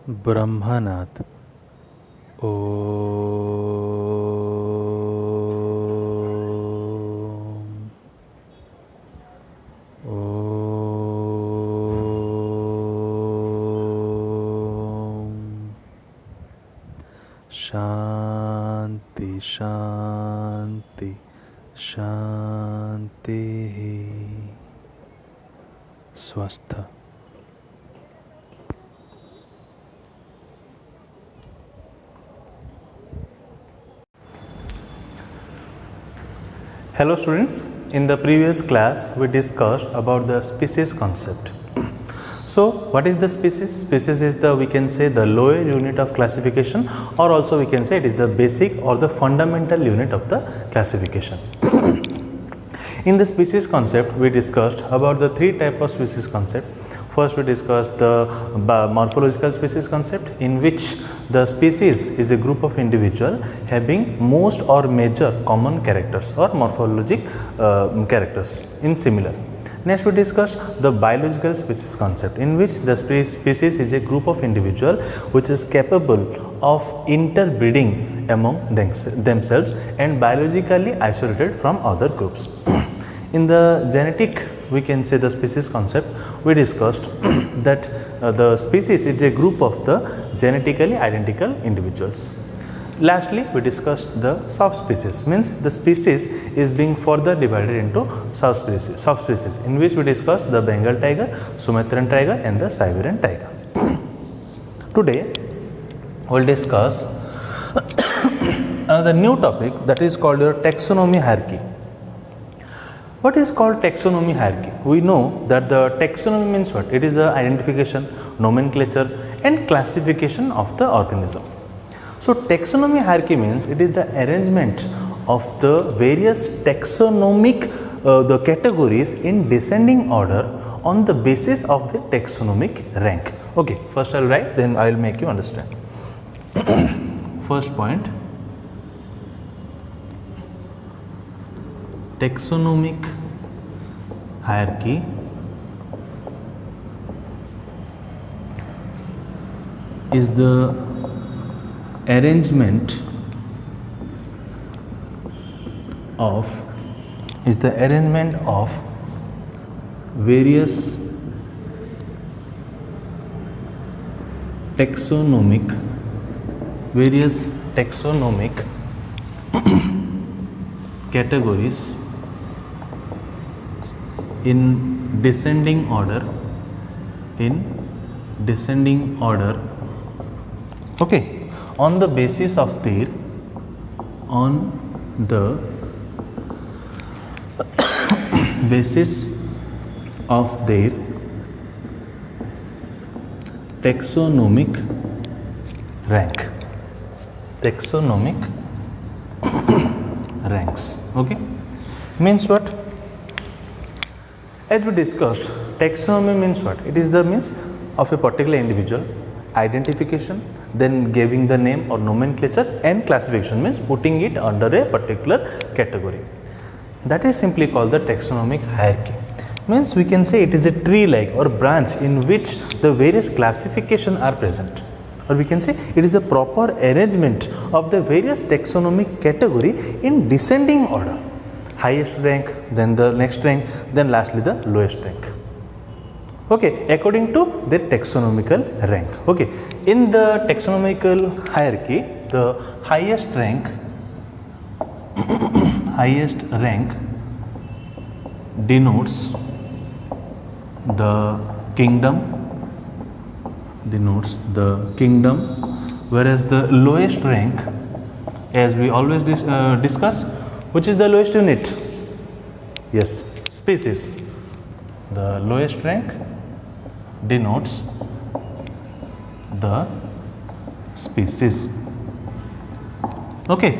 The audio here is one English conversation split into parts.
ब्रह्मनाथ ओ शांति शांति शांति स्वस्थ। Hello students, in the previous class we discussed about the species concept. So what is the species? Species is the, we can say, the lower unit of classification, or also we can say it is the basic or the fundamental unit of the classification. In the species concept we discussed about the three types of species concept. First we discussed the morphological species concept, in which the species is a group of individual having most or major common characters or morphologic characters in similar. Next we discussed the biological species concept, in which the species is a group of individual which is capable of interbreeding among themselves and biologically isolated from other groups. In the genetic, we can say, the species concept, we discussed that the species is a group of the genetically identical individuals. Lastly, we discussed the subspecies, means the species is being further divided into subspecies, in which we discussed the Bengal tiger, Sumatran tiger and the Siberian tiger. Today we will discuss another new topic, that is called your taxonomy hierarchy. What is called taxonomy hierarchy? We know that the taxonomy means what? It is the identification, nomenclature and classification of the organism. So taxonomy hierarchy means it is the arrangement of the various taxonomic the categories in descending order on the basis of the taxonomic rank. Okay, first I will write, then I will make you understand. First point, taxonomic hierarchy is the arrangement of various taxonomic categories in descending order, okay, on the basis of their taxonomic ranks. Okay, means what? As we discussed, taxonomy means what? It is the means of a particular individual, identification, then giving the name or nomenclature, and classification means putting it under a particular category. That is simply called the taxonomic hierarchy. Means we can say it is a tree like or branch in which the various classification are present, or we can say it is the proper arrangement of the various taxonomic category in descending order. Highest rank, then the next rank, then lastly the lowest rank. Okay, according to their taxonomical rank. Okay, in the taxonomical hierarchy, the highest rank denotes the kingdom, whereas the lowest rank, as we always discuss, which is the lowest unit? Yes, species. The lowest rank denotes the species. Okay,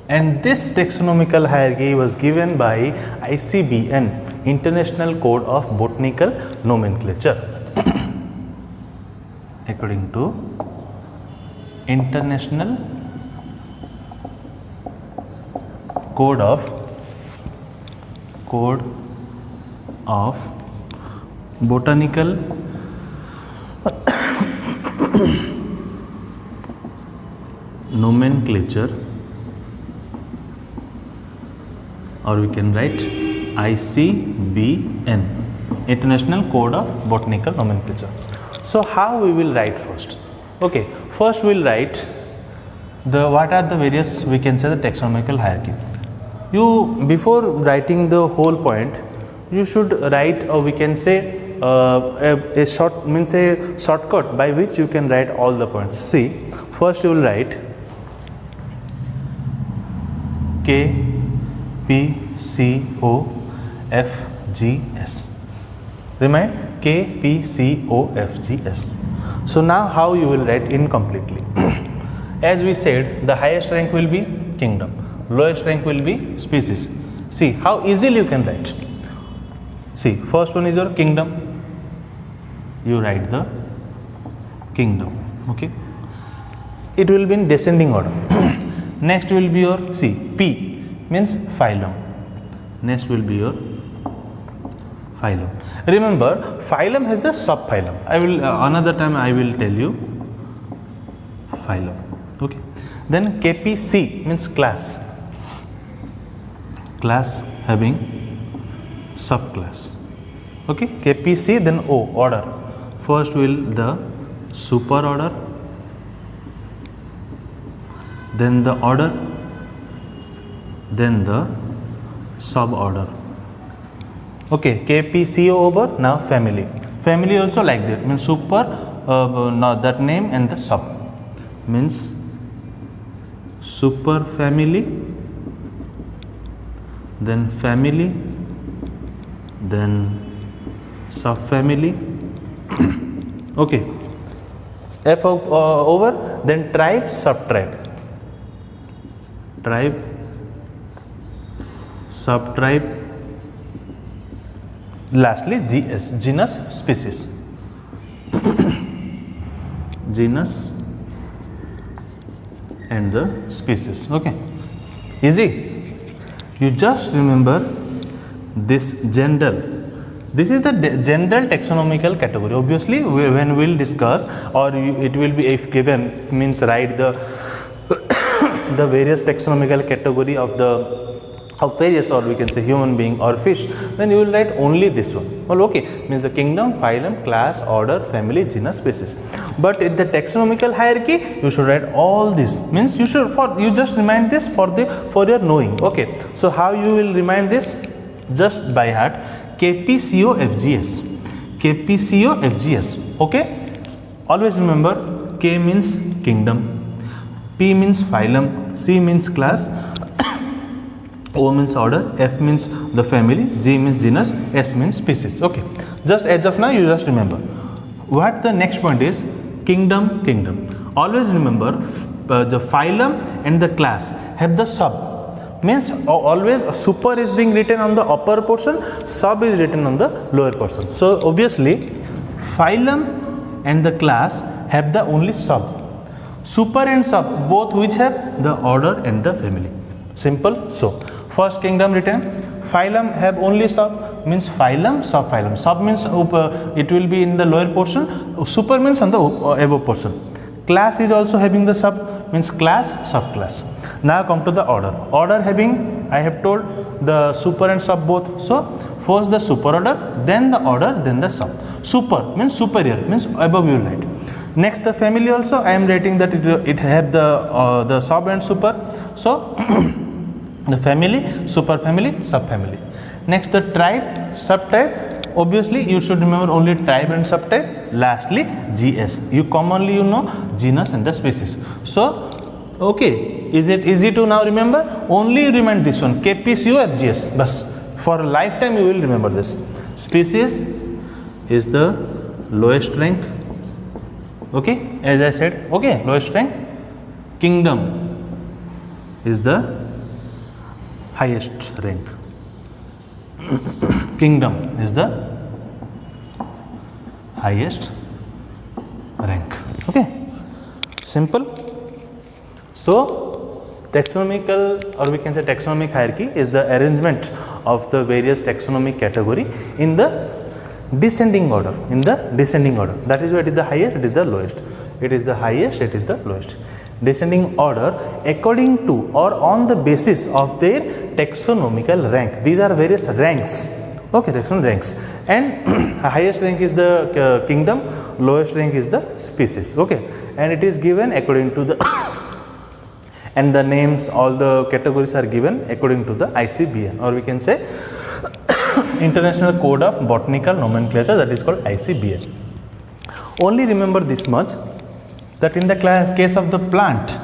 and this taxonomical hierarchy was given by ICBN, International Code of Botanical Nomenclature. According to International Code of Botanical nomenclature, or we can write ICBN, International Code of Botanical Nomenclature. So how we will write first? Okay, first we will write what are the various, we can say, the taxonomical hierarchy. You, before writing the whole point, you should write, or we can say a short, means a shortcut by which you can write all the points. See, first you will write K, P, C, O, F, G, S. Remind, K, P, C, O, F, G, S. So now how you will write incompletely? As we said, the highest rank will be kingdom, lowest rank will be species. See how easily you can write. See, first one is your kingdom. You write the kingdom. Okay. It will be in descending order. Next will be your, see, P means phylum. Next will be your phylum. Remember, phylum has the subphylum. I will another time I will tell you phylum. Okay. Then KPC means class. Class having subclass. Okay. KPC, then O, order. First will the superorder, then the order, then the suborder. Okay, KPCO over, now family. Family also like that, means super, now that name and the sub, means super family, then family, then subfamily. Okay, F over, then tribe, subtribe. Tribe, subtribe, lastly GS, genus, species. Genus and the species. Okay, easy. You just remember this general. This is the general taxonomical category. Obviously, when we will discuss, or it will be, if given, means write the the various taxonomical category of various, or we can say human being or fish, then you will write only this one. Well, okay, means the kingdom, phylum, class, order, family, genus, species. But in the taxonomical hierarchy, you should write all this. Means you should, you just remind this for your knowing. Okay, so how you will remind this? Just by heart. KPCOFGS. KPCOFGS. Okay, always remember, K means kingdom, P means phylum, C means class, O means order, F means the family, G means genus, S means species. Okay, just as of now you just remember. What the next point is? Kingdom, kingdom. Always remember, the phylum and the class have the sub. Means always a super is being written on the upper portion, sub is written on the lower portion. So obviously phylum and the class have the only sub. Super and sub, both which have the order and the family. Simple. So first kingdom written, phylum have only sub, means phylum, subphylum. Sub means it will be in the lower portion, super means on the above portion. Class is also having the sub, means class, subclass. Now come to the order. Order having, I have told, the super and sub both. So first the superorder, then the order, then the sub. Super means superior, means above you write. Next the family also, I am writing that it have the sub and super. So the family, super family, subfamily. Next the tribe, subtribe. Obviously you should remember only tribe and subtribe. Lastly GS. You commonly know genus and the species. So okay, is it easy to now remember? Only remind this one, KPCOFGS. Bas, for a lifetime you will remember this. Species is the lowest rank. Okay, as I said, okay, lowest rank. Kingdom is the highest rank. Kingdom is the highest rank. Okay, simple. So taxonomical, or we can say taxonomic hierarchy, is the arrangement of the various taxonomic category in the descending order, in the descending order. That is why it is the highest, it is the lowest. It is the highest, it is the lowest. Descending order according to or on the basis of their taxonomical rank. These are various ranks. Okay, taxonomic ranks. And highest rank is the kingdom, lowest rank is the species. Okay, and it is given according to the and the names, all the categories are given according to the ICBN, or we can say International Code of Botanical Nomenclature, that is called ICBN. Only remember this much, that in the case of the plant,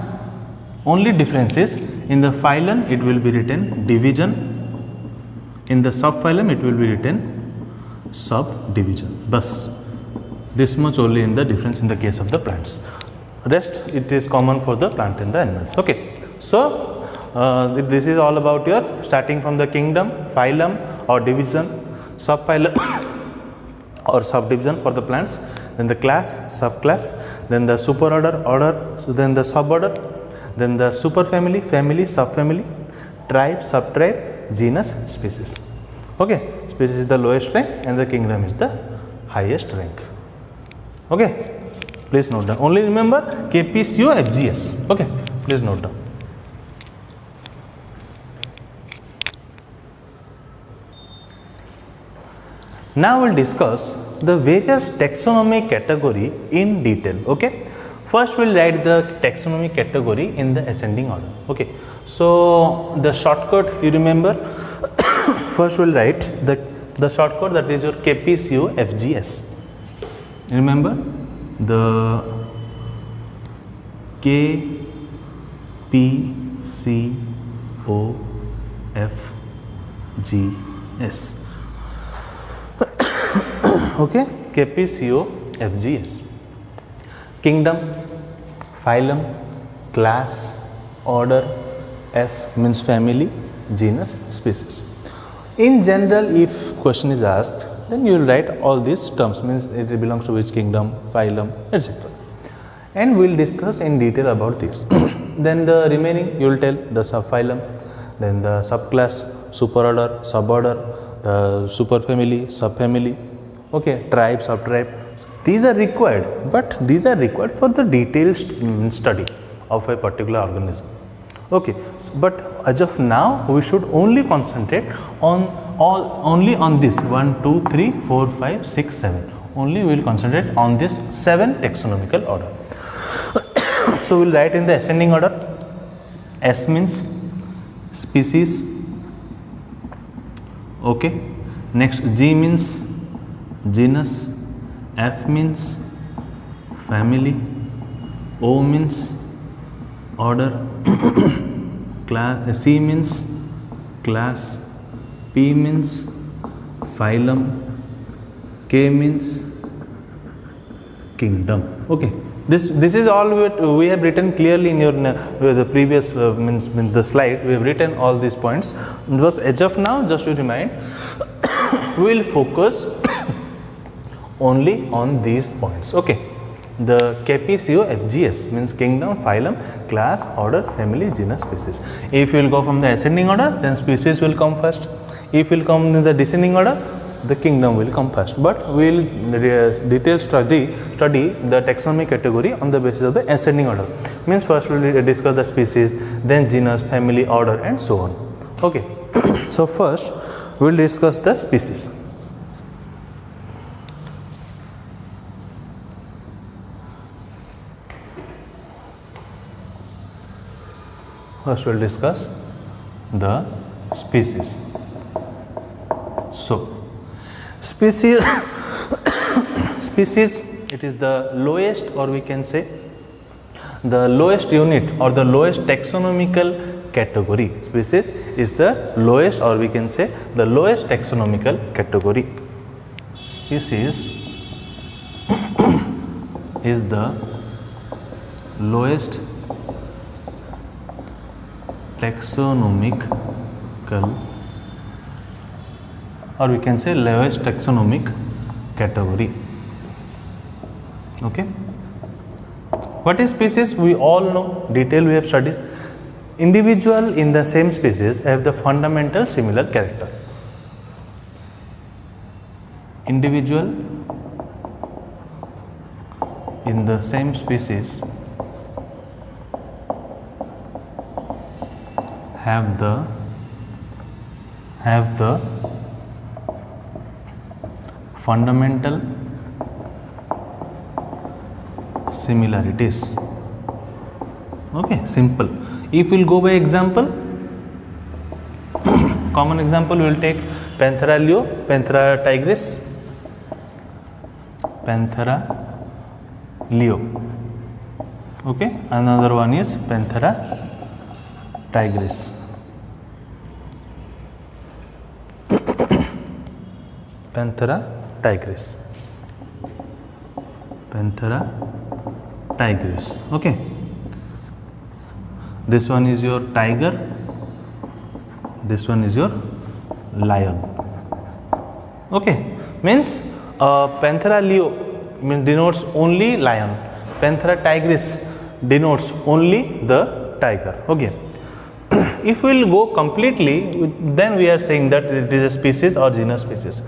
only difference is in the phylum it will be written division, in the subphylum it will be written subdivision. Thus, this much only in the difference in the case of the plants. Rest it is common for the plant and the animals. Okay, so this is all about your starting from the kingdom, phylum or division, subphylum or subdivision for the plants, then the class, subclass, then the superorder, order, so then the suborder, then the superfamily, family, subfamily, tribe, subtribe, genus, species. Okay, species is the lowest rank and the kingdom is the highest rank. Okay. Please note down. Only remember KPCO FGS. Okay, please note down. Now we'll discuss the various taxonomic category in detail. Okay, first we'll write the taxonomic category in the ascending order. Okay, so the shortcut you remember. First we'll write the shortcut, that is your KPCO FGS. Remember the KPCOFGS. Okay, KPCOFGS. Kingdom, phylum, class, order, F means family, genus, species. In general, if question is asked, then you will write all these terms, means it belongs to which kingdom, phylum, etc. And we will discuss in detail about this. Then the remaining you will tell the subphylum, then the subclass, superorder, suborder, the superfamily, subfamily, okay, tribe, subtribe. So these are required, but these are required for the detailed study of a particular organism. Okay, so, but as of now we should only concentrate on only on this 1, 2, 3, 4, 5, 6, 7. Only we will concentrate on this 7 taxonomical order. So we will write in the ascending order. S means species. Okay. Next G means genus. F means family. O means order. Class. C means class. P means phylum. K means kingdom. Okay, this is all we have written clearly in your the previous means the slide. We have written all these points. Because as of now, just to remind, we will focus only on these points. Okay, the KPCO FGS means kingdom, phylum, class, order, family, genus, species. If you will go from the ascending order, then species will come first. If you will come in the descending order, the kingdom will come first. But we will detailed study the taxonomic category on the basis of the ascending order. Means first we will discuss the species, then genus, family, order, and so on. Okay. So first we will discuss the species. First we will discuss the species. So species species, it is the lowest, or we can say the lowest unit or the lowest taxonomical category. Species is the lowest, or we can say the lowest taxonomical category. Species is the lowest taxonomical, or we can say lowest taxonomic category. Okay. What is species? We all know, detail we have studied. Individual in the same species have the fundamental similar character. individual in the same species have the fundamental similarities. Okay, simple. If we'll go by example, common example, we will take Panthera leo, Panthera tigris, Panthera leo. Okay, another one is Panthera tigris. Panthera tigris. Panthera tigris. Okay. This one is your tiger. This one is your lion. Okay. Means Panthera leo denotes only lion. Panthera tigris denotes only the tiger. Okay. If we will go completely, then we are saying that it is a species or genus species.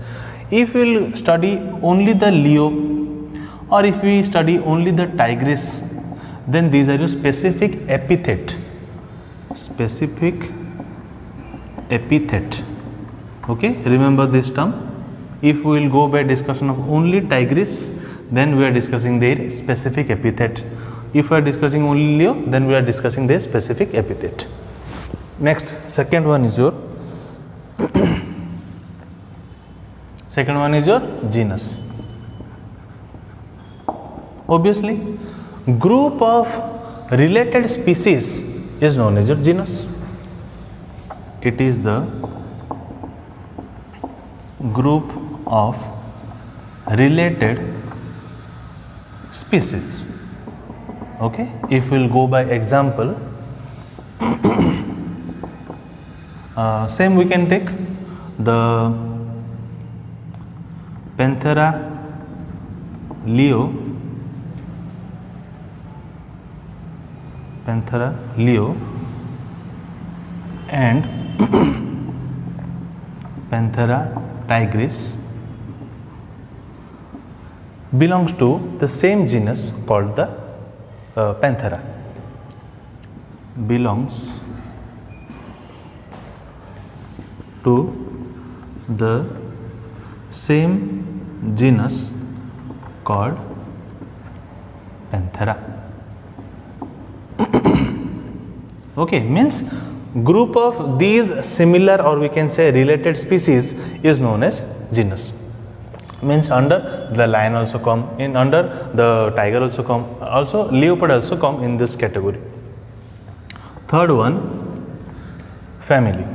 If we will study only the leo, or if we study only the tigris, then these are your specific epithet. Specific epithet. Okay, remember this term. If we will go by discussion of only tigris, then we are discussing their specific epithet. If we are discussing only leo, then we are discussing their specific epithet. Next, second one is your genus. Obviously, group of related species is known as your genus. It is the group of related species. Okay, if we will go by example, same we can take the Panthera leo, and Panthera tigris belongs to the same genus called the Panthera. Belongs to the same genus called Panthera. Okay, means group of these similar, or we can say related species, is known as genus. Means under the lion also come in, under the tiger also come, also leopard also come in this category. Third one, family.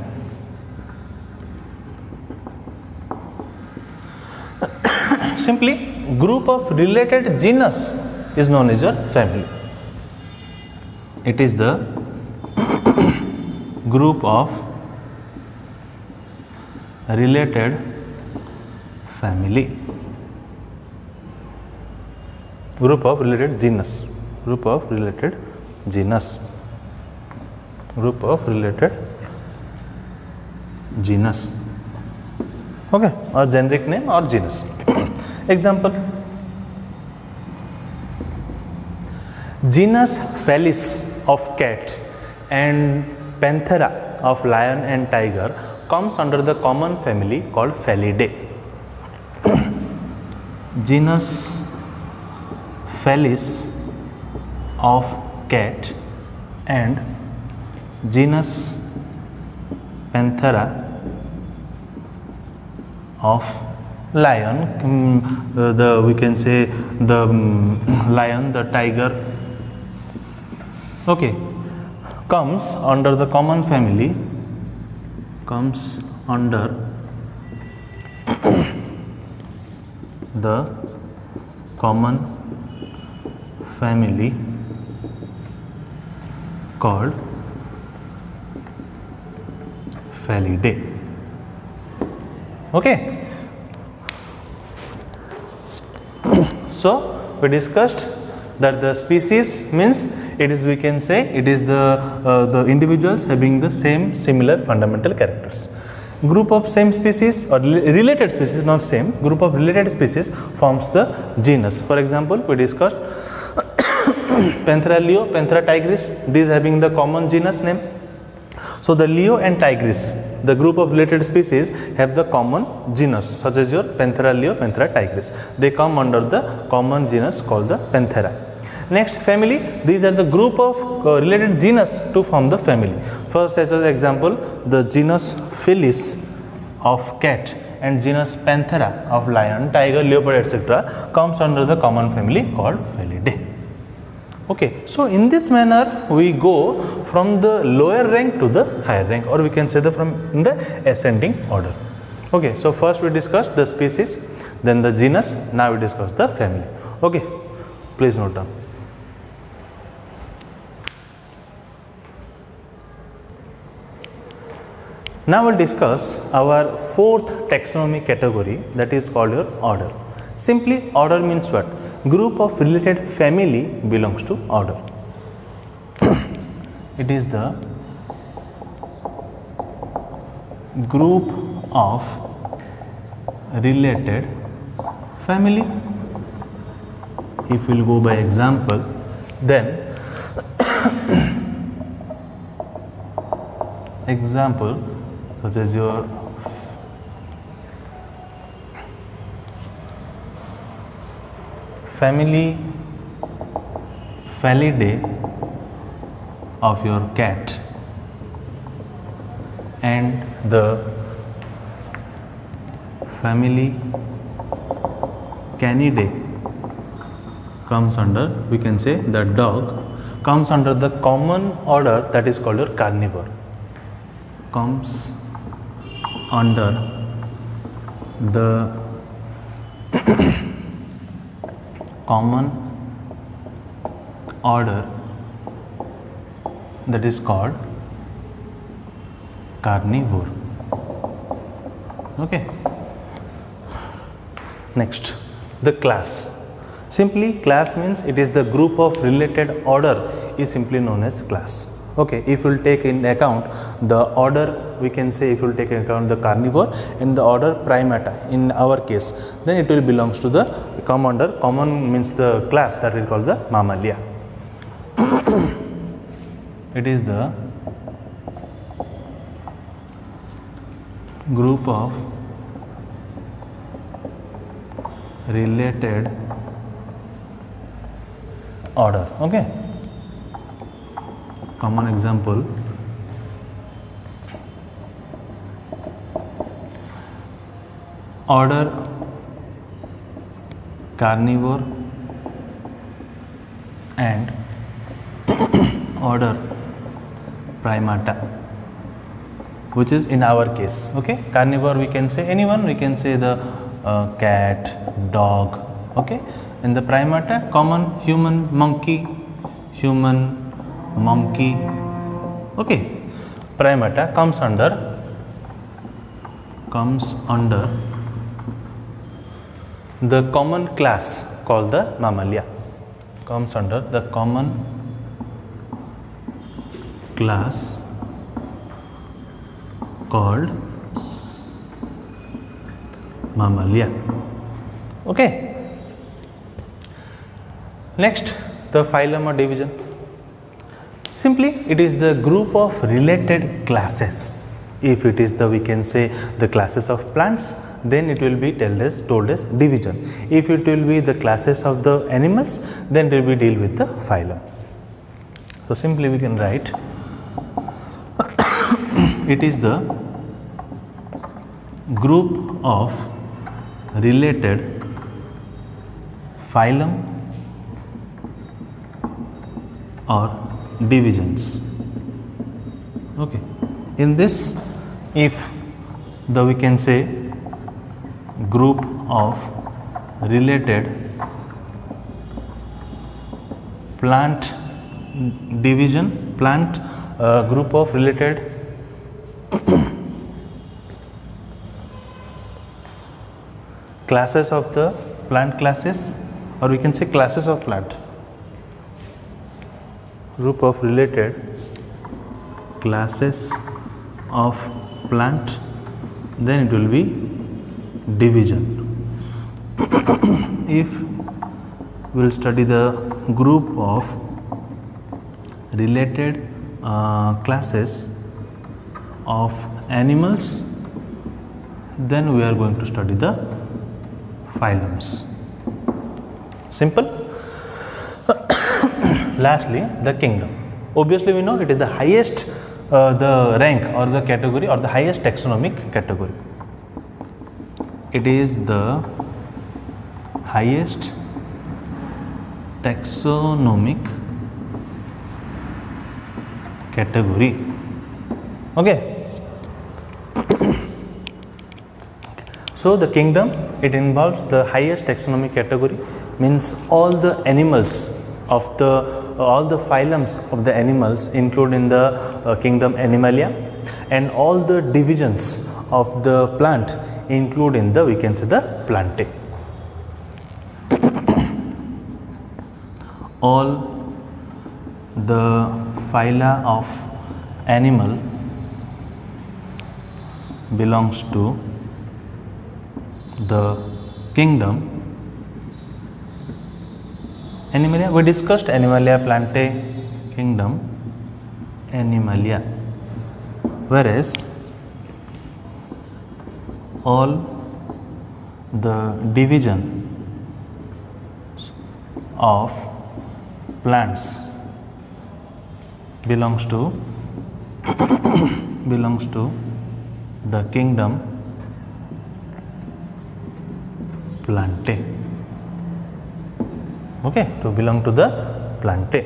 Simply, group of related genus is known as your family. It is the group of related family. Group of related genus. Group of related genus. Group of related genus. Okay, or generic name or genus. Example, genus Felis of cat and Panthera of lion and tiger comes under the common family called Felidae. Genus Felis of cat and genus Panthera of lion, we can say the lion, the tiger, okay, comes under the common family, comes under the common family called Felidae. Okay. So we discussed that the species means it is, we can say it is the individuals having the same similar fundamental characters. Group of same species or related species, not same, group of related species forms the genus. For example, we discussed Panthera leo, Panthera tigris, these having the common genus name. So the leo and tigris, the group of related species, have the common genus, such as your Panthera leo, Panthera tigris. They come under the common genus called the Panthera. Next, family. These are the group of related genus to form the family. First, as an example, the genus Felis of cat and genus Panthera of lion, tiger, leopard, etc. comes under the common family called Felidae. Okay, so in this manner we go from the lower rank to the higher rank, or we can say from in the ascending order. Okay, so first we discuss the species, then the genus, now we discuss the family. Okay, please note down. Now we'll discuss our fourth taxonomy category, that is called your order. Simply, order means what? Group of related family belongs to order. It is the group of related family. If we'll go by example, then example such as your family Felidae of your cat and the family Canidae comes under, we can say the dog comes under the common order that is called your carnivore, comes under the common order that is called carnivore. Okay. Next, the class. Simply, class means it is the group of related order is simply known as class. Okay, if you will take in account the order, we can say if you will take in account the carnivore and the order primata in our case, then it will belongs to the common means the class that we call the Mammalia. It is the group of related order. Okay. Common example, order carnivore and order primata, which is in our case. Okay, carnivore we can say anyone, we can say the cat, dog. Okay, in the primata, common human, monkey, okay. Primata comes under the common class called the Mammalia, comes under the common class called Mammalia. Okay. Next, the phylum or division. Simply, it is the group of related classes. If it is the, we can say the classes of plants, then it will be told as division. If it will be the classes of the animals, then it will be deal with the phylum. So simply we can write it is the group of related phylum or divisions. Okay. In this, if the, we can say group of related plant division, plant group of related classes of the plant classes, or we can say classes of plant, group of related classes of plant then it will be division. If we will study the group of related classes of animals, then we are going to study the phylums. Simple. Lastly, the kingdom. Obviously, we know it is the highest, the rank or the category or the highest taxonomic category. It is the highest taxonomic category. Okay. So the kingdom, it involves the highest taxonomic category, means all the animals of all the phylums of the animals included in the kingdom Animalia, and all the divisions of the plant included in the, we can say, the Plantae. All the phyla of animal belongs to the kingdom Animalia. We discussed Animalia, Plantae, kingdom Animalia, whereas all the division of plants belongs to the kingdom Plantae. Okay, to belong to the Plantae.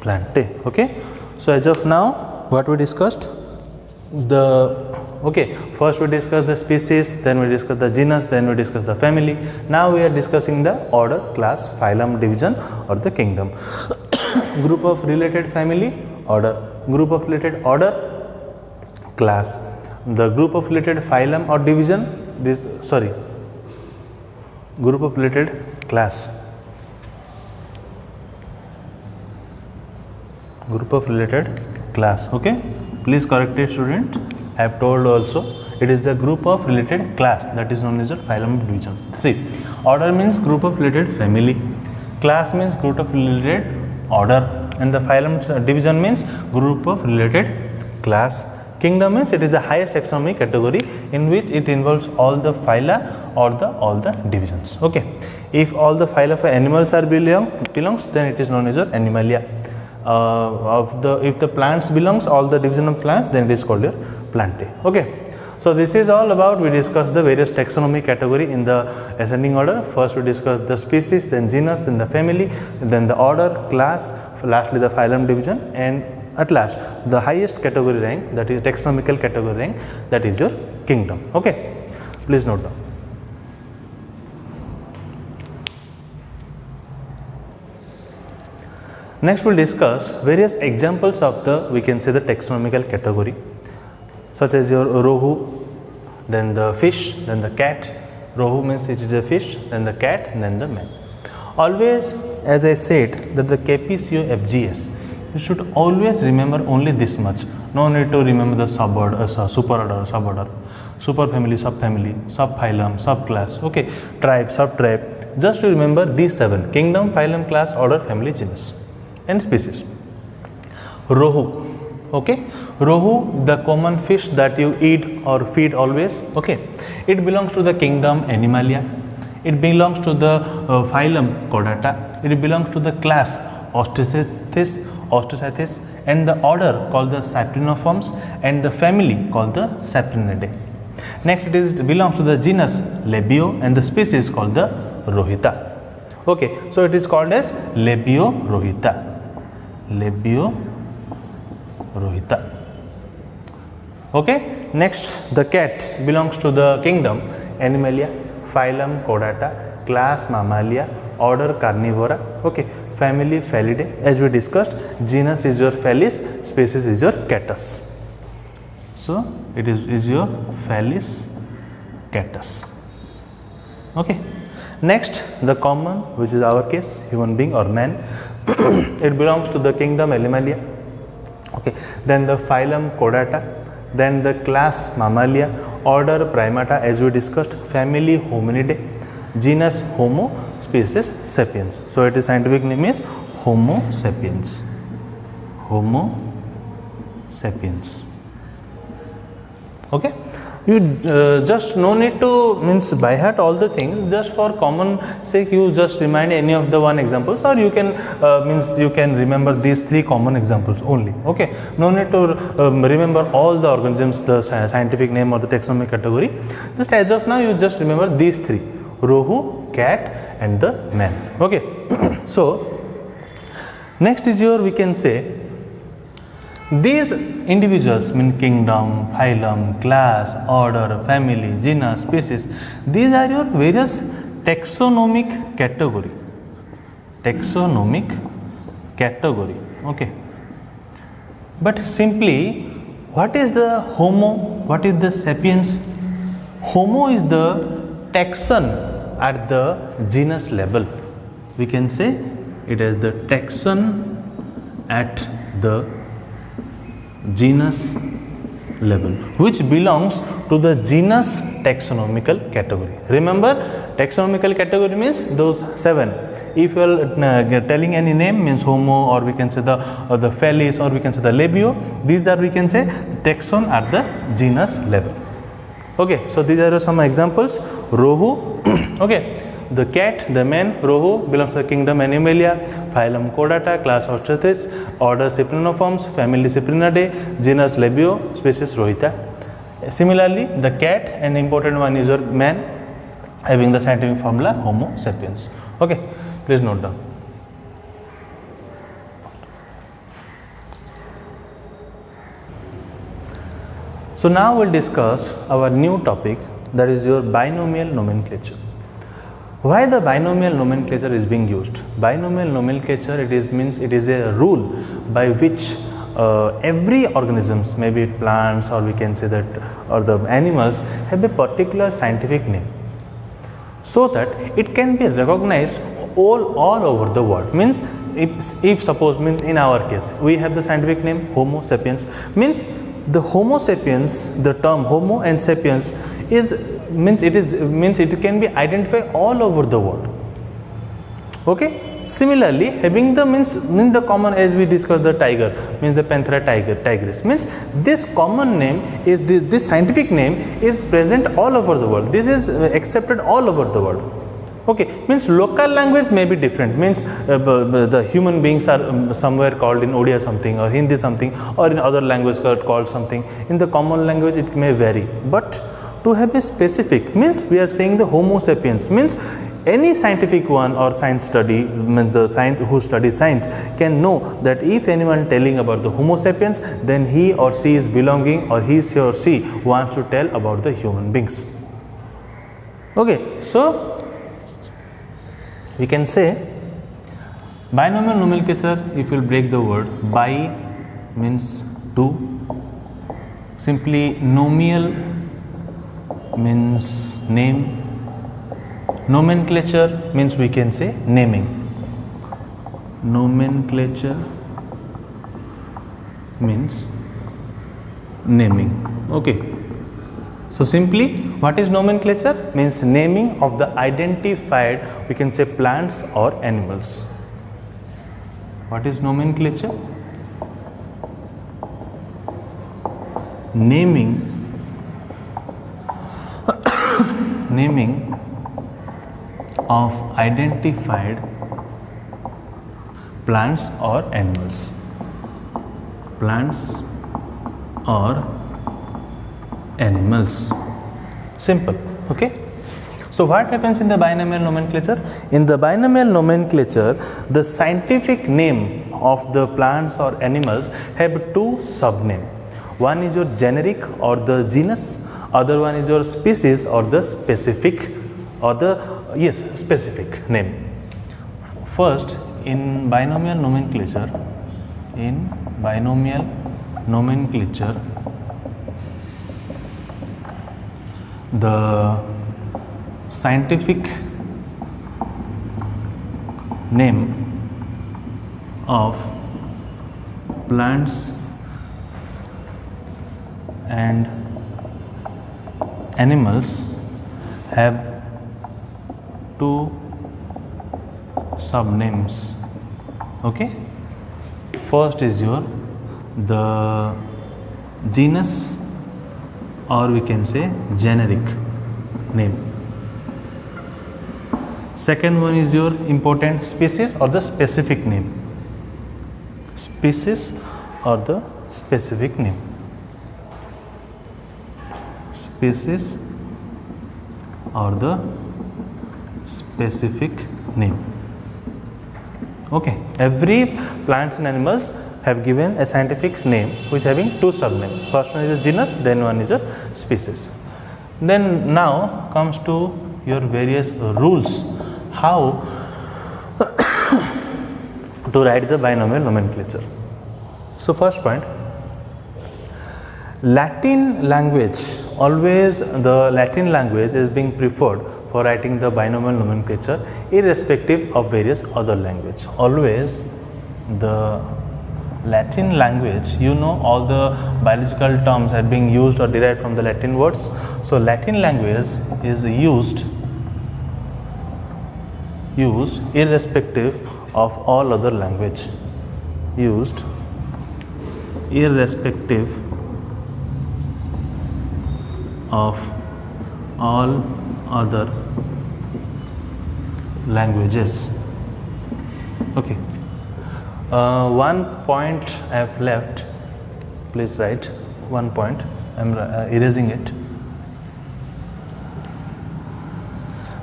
Plantae. Okay. So as of now, what we discussed, first we discussed the species, then we discussed the genus, then we discussed the family. Now we are discussing the order, class, phylum, division or the kingdom. Group of related family, order. Group of related order, class. The group of related phylum or division, group of related class. Group of related class. Okay, please correct it, student. I have told also it is the group of related class, that is known as the phylum division. See, order means group of related family, class means group of related order, and the phylum division means group of related class. Kingdom means it is the highest taxonomic category in which it involves all the phyla or all the divisions. Okay, if all the phyla of animals are belongs, then it is known as Animalia. If the plants belongs, all the division of plants, then it is called your Plantae. Okay, so this is all about, we discussed the various taxonomic category in the ascending order. First we discussed the species, then genus, then the family, then the order, class, lastly the phylum division, and at last the highest category rank, that is taxonomical category rank, that is your kingdom. Okay, please note down. Next we will discuss various examples of the, we can say, the taxonomical category, such as your rohu, then the fish, then the cat. Rohu means it is a fish, then the cat, and then the man. Always, as I said, that the KPCOFGS, you should always remember only this much. No need to remember the suborder, superorder, suborder, superfamily, subfamily, subphylum, subclass, okay, tribe, subtribe. Just to remember these 7: kingdom, phylum, class, order, family, genus, and species. Rohu, okay, rohu, the common fish that you eat or feed always, okay, it belongs to the kingdom Animalia, it belongs to the phylum Chordata, it belongs to the class Ostracothis, and the order called the Cypriniformes, and the family called the Cyprinidae. Next it belongs to the genus Labeo, and the species called the Rohita. Okay, so it is called as Labeo-Rohita. Labeo-Rohita. Okay, next the cat belongs to the kingdom Animalia, phylum Chordata, class Mammalia, order Carnivora, okay, family Felidae, as we discussed. Genus is your Felis, species is your Catus. So it is your Felis Catus. Okay. Next, the common, which is our case, human being or man, it belongs to the kingdom Animalia, Okay, then the phylum Chordata, then the class Mammalia, order Primata as we discussed, family Hominidae, genus Homo, species Sapiens. So its scientific name is Homo sapiens. Homo sapiens. Okay, you just no need to means by heart all the things, just for common sake you just remind any of the one examples, or you can means you can remember these three common examples only. Okay, no need to remember all the organisms, the scientific name or the taxonomic category. Just as of now you just remember these three: Rohu, cat and the man. Okay. So next is your, we can say, these individuals mean kingdom, phylum, class, order, family, genus, species. These are your various taxonomic category. Taxonomic category. Okay. But simply, what is the Homo? What is the sapiens? Homo is the taxon at the genus level. We can say it is the taxon at the genus level, which belongs to the genus taxonomical category. Remember, taxonomical category means those 7. If you are telling any name, means Homo, or we can say the Felis, or we can say the Labio. These are, we can say, taxon at the genus level. Okay, so these are some examples. Rohu. Okay, the cat, the man, Rohu, belongs to the kingdom Animalia, phylum Chordata, class Ostracis, order Cyprinoformes, family Cyprinidae, genus Labio, species Rohita. Similarly, the cat, an important one is your man, having the scientific formula Homo sapiens. Okay, please note down. So now we'll discuss our new topic, that is your binomial nomenclature. Why the binomial nomenclature is being used? Binomial nomenclature, it is a rule by which every organisms, maybe plants, or we can say that, or the animals, have a particular scientific name, so that it can be recognized all over the world. Means if suppose, means in our case we have the scientific name Homo sapiens, means the Homo sapiens, the term Homo and sapiens means it can be identified all over the world. Okay. Similarly, having the means the common, as we discussed, the tiger, means the Panthera tigris, means this common name is this scientific name is present all over the world. This is accepted all over the world. Okay, means local language may be different, means the human beings are somewhere called in Odia something, or Hindi something, or in other language called something. In the common language it may vary, but to have a specific, means we are saying the Homo sapiens, means any scientific one or science study, means the science who studies science can know that if anyone telling about the Homo sapiens, then he or she is belonging, or he or she wants to tell about the human beings. Okay, so we can say binomial nomenclature, if you will break the word, bi means two, simply nomial means name, nomenclature means we can say naming, nomenclature means naming. Okay, so simply what is nomenclature? Means naming of the identified, we can say, plants or animals. What is nomenclature? Naming of identified plants or animals. Plants or animals. Simple. Okay. So what happens in the binomial nomenclature? In the binomial nomenclature, the scientific name of the plants or animals have two subnames. One is your generic or the genus, other one is your species or the specific, or the specific name. First, in binomial nomenclature, the scientific name of plants and animals have two subnames. Okay, first is the genus, or we can say generic name. Second one is your important species or the specific name. Species or the specific name. Species or the specific name. Okay, every plants and animals have given a scientific name which having two subnames. First one is a genus, then one is a species. Then now comes to your various rules how to write the binomial nomenclature. So first point, Latin language, always the Latin language is being preferred for writing the binomial nomenclature irrespective of various other language. Always the Latin language, you know, all the biological terms are being used or derived from the Latin words. So Latin language is used irrespective of all other language. Used irrespective of all other languages. Okay. One point I have left. Please write one point. I am erasing it.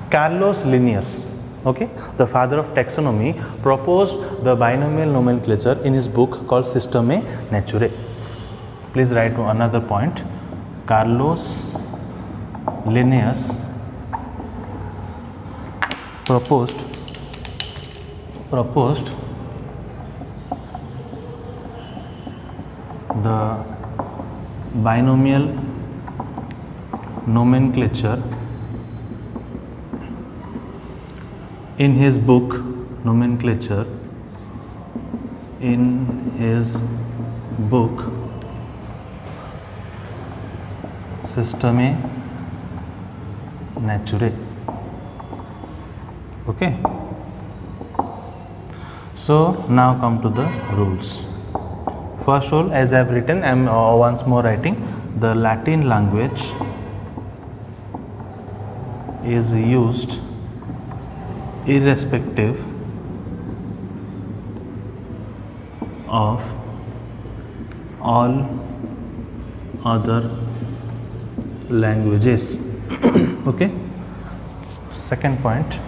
Carlos Linnaeus, okay, the father of taxonomy, proposed the binomial nomenclature in his book called Systemae Naturae. Please write another point. Carlos Linnaeus proposed the binomial nomenclature in his book Systemae Naturae. Okay, so now come to the rules. First rule, as I have written, I am once more writing, the Latin language is used irrespective of all other languages. Okay. Second point,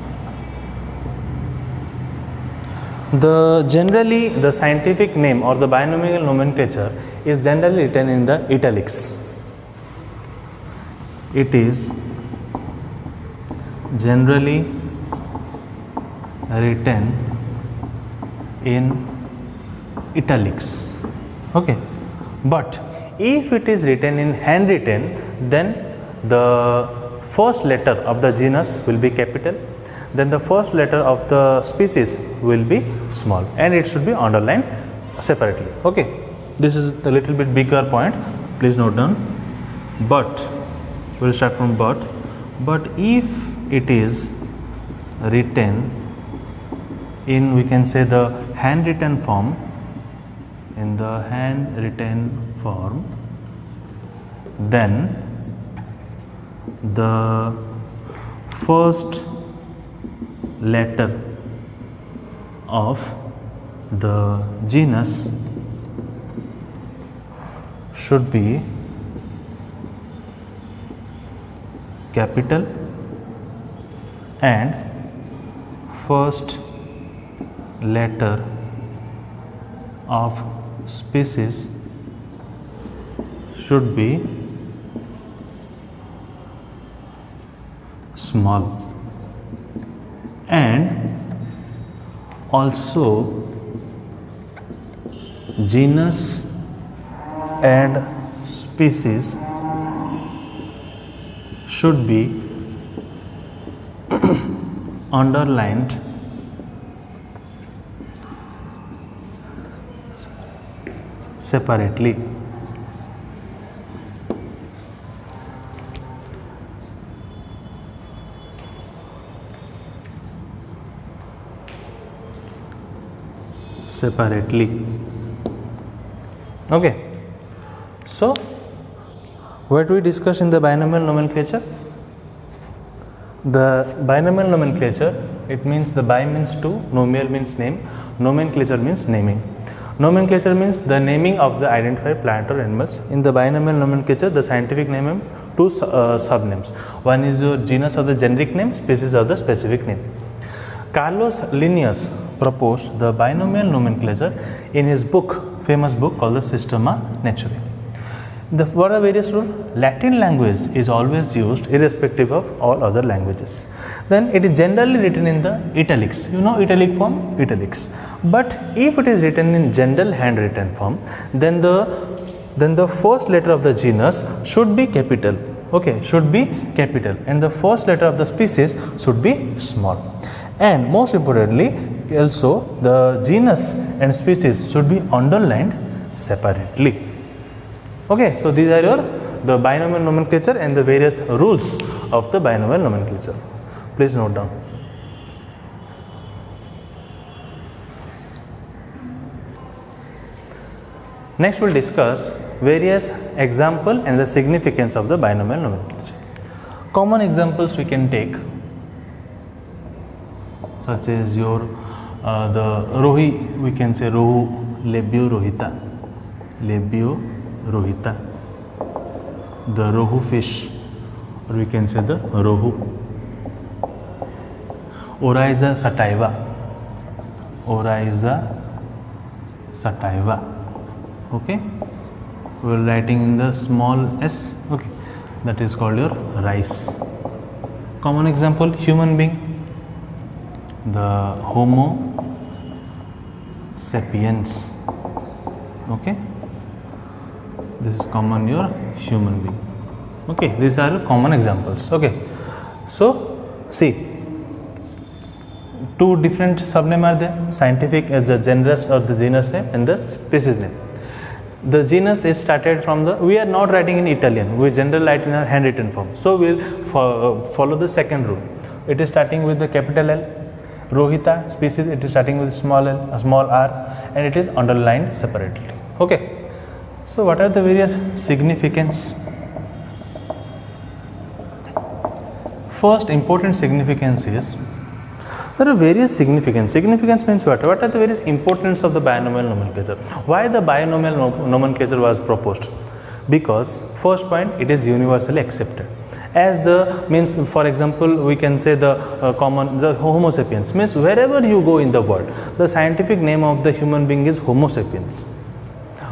generally the scientific name or the binomial nomenclature is generally written in the italics. It is generally written in italics. Okay, but if it is written in handwritten, then the first letter of the genus will be capital, then the first letter of the species will be small, and it should be underlined separately. Okay, this is a little bit bigger point, please note down. But we will start from but if it is written in, we can say, the handwritten form, then the first letter of the genus should be capital and first letter of species should be small, and also genus and species should be underlined separately. separately. Okay. So, what we discuss in the binomial nomenclature? The binomial nomenclature, it means the bi means two, nomial means name, nomenclature means naming. Nomenclature means the naming of the identified plant or animals. In the binomial nomenclature, the scientific name have two subnames. One is your genus or the generic name, species or the specific name. Carlos Linnaeus proposed the binomial nomenclature in his book, famous book called the Systema Naturae. What are various rules? Latin language is always used irrespective of all other languages. Then it is generally written in the italics. You know italic form? Italics. But if it is written in general handwritten form, then the first letter of the genus should be capital. Okay, should be capital, and the first letter of the species should be small. And most importantly, also the genus and species should be underlined separately. Okay, so these are the binomial nomenclature and the various rules of the binomial nomenclature. Please note down. Next we'll discuss various example and the significance of the binomial nomenclature. Common examples we can take, such as your the rohi, we can say rohu, labio rohita, the rohu fish, or we can say the rohu. Oryza sativa. Okay, we are writing in the small s. Okay, that is called your rice. Common example, human being, the Homo sapiens. Okay, this is common your human being. Okay, these are common examples. Okay, so see, two different subname are there: scientific as the genus or the genus name and the species name. The genus is started from the, we are not writing in Italian, we generally write in a handwritten form. So we will follow the second rule. It is starting with the capital L. Rohita species, it is starting with small l, a small r, and it is underlined separately. Okay. So what are the various significance? First important significance is, there are various significance. Significance means what? What are the various importance of the binomial nomenclature? Why the binomial nomenclature was proposed? Because first point, it is universally accepted. As the means, for example, we can say the the Homo sapiens means wherever you go in the world, the scientific name of the human being is Homo sapiens.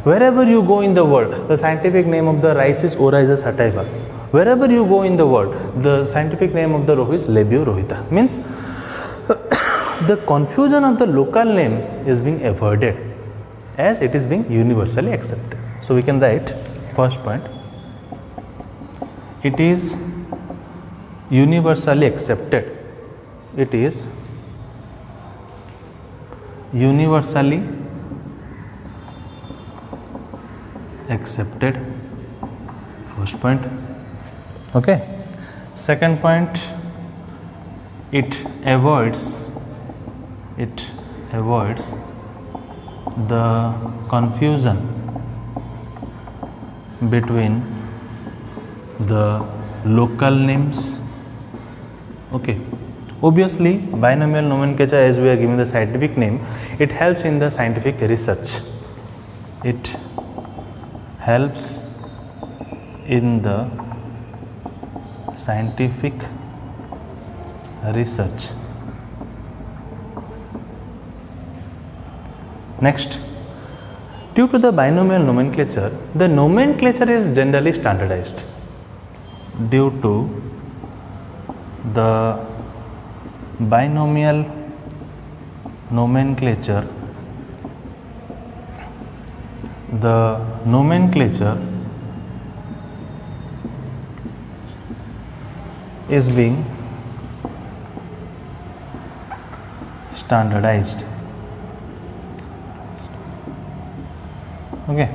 Wherever you go in the world, the scientific name of the rice is Oryza sativa. Wherever you go in the world, the scientific name of the rohu is Labio rohita. Means the confusion of the local name is being avoided as it is being universally accepted. So we can write first point, it is universally accepted. It is universally accepted. First point. Okay. Second point, it avoids the confusion between the local names. Okay, obviously binomial nomenclature, as we are giving the scientific name, it helps in the scientific research. It helps in the scientific research. Next, due to the binomial nomenclature, the nomenclature is generally standardized. Due to the binomial nomenclature, the nomenclature is being standardized. Okay.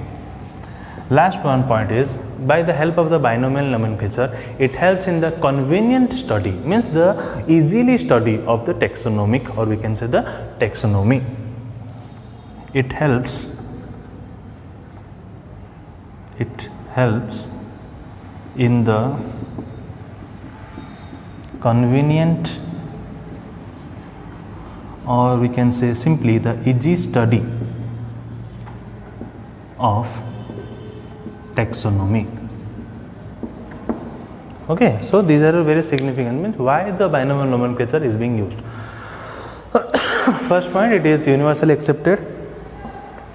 Last one point is, by the help of the binomial nomenclature, it helps in the convenient study, means the easily study of the taxonomic, or we can say the taxonomy. it helps in the convenient, or we can say simply the easy study of taxonomy. Okay, so these are very significant, means why the binomial nomenclature is being used. First point, it is universally accepted.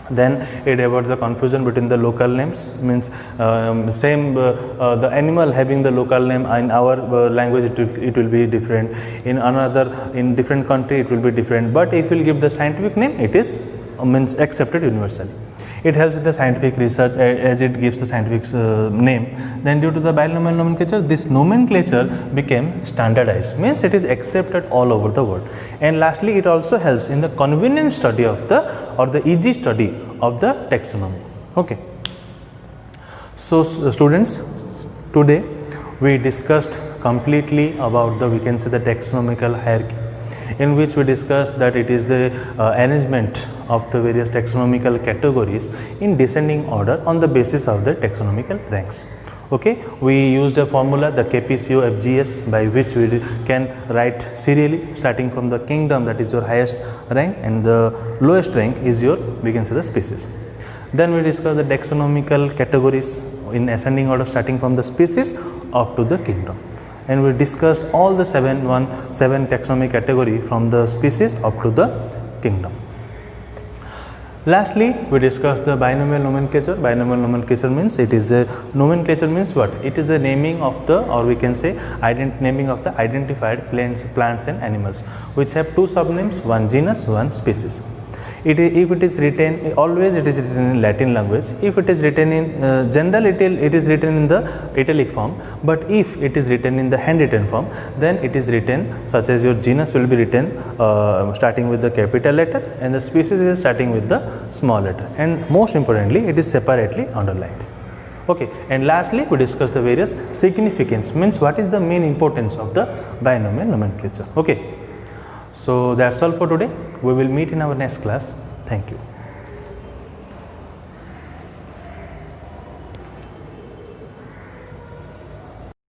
Then it avoids the confusion between the local names, means the animal having the local name in our language it will be different, in different country it will be different, but if you give the scientific name, it is means accepted universally. It helps with the scientific research as it gives the scientific name. Then due to the binomial nomenclature, this nomenclature became standardized, means it is accepted all over the world. And lastly, it also helps in the convenient study of the easy study of the taxonomy. Okay. So students, today we discussed completely about the, we can say, the taxonomical hierarchy, in which we discussed that it is the arrangement of the various taxonomical categories in descending order on the basis of the taxonomical ranks. Okay, we used a formula, the KPCO FGS, by which we can write serially starting from the kingdom, that is your highest rank, and the lowest rank is your, we can say, the species. Then we discussed the taxonomical categories in ascending order starting from the species up to the kingdom. And we discussed all the seven taxonomic category from the species up to the kingdom. Lastly, we discussed the binomial nomenclature. Binomial nomenclature means it is a nomenclature means what? It is the naming of the, or we can say naming of the identified plants and animals, which have two subnames, one genus, one species. If it is written, always it is written in Latin language. If it is written in general, it is written in the italic form. But if it is written in the handwritten form, then it is written such as your genus will be written starting with the capital letter, and the species is starting with the small letter. And most importantly, it is separately underlined. Okay, and lastly, we discuss the various significance, means what is the main importance of the binomial nomenclature. Okay. So that's all for today. We will meet in our next class. Thank you.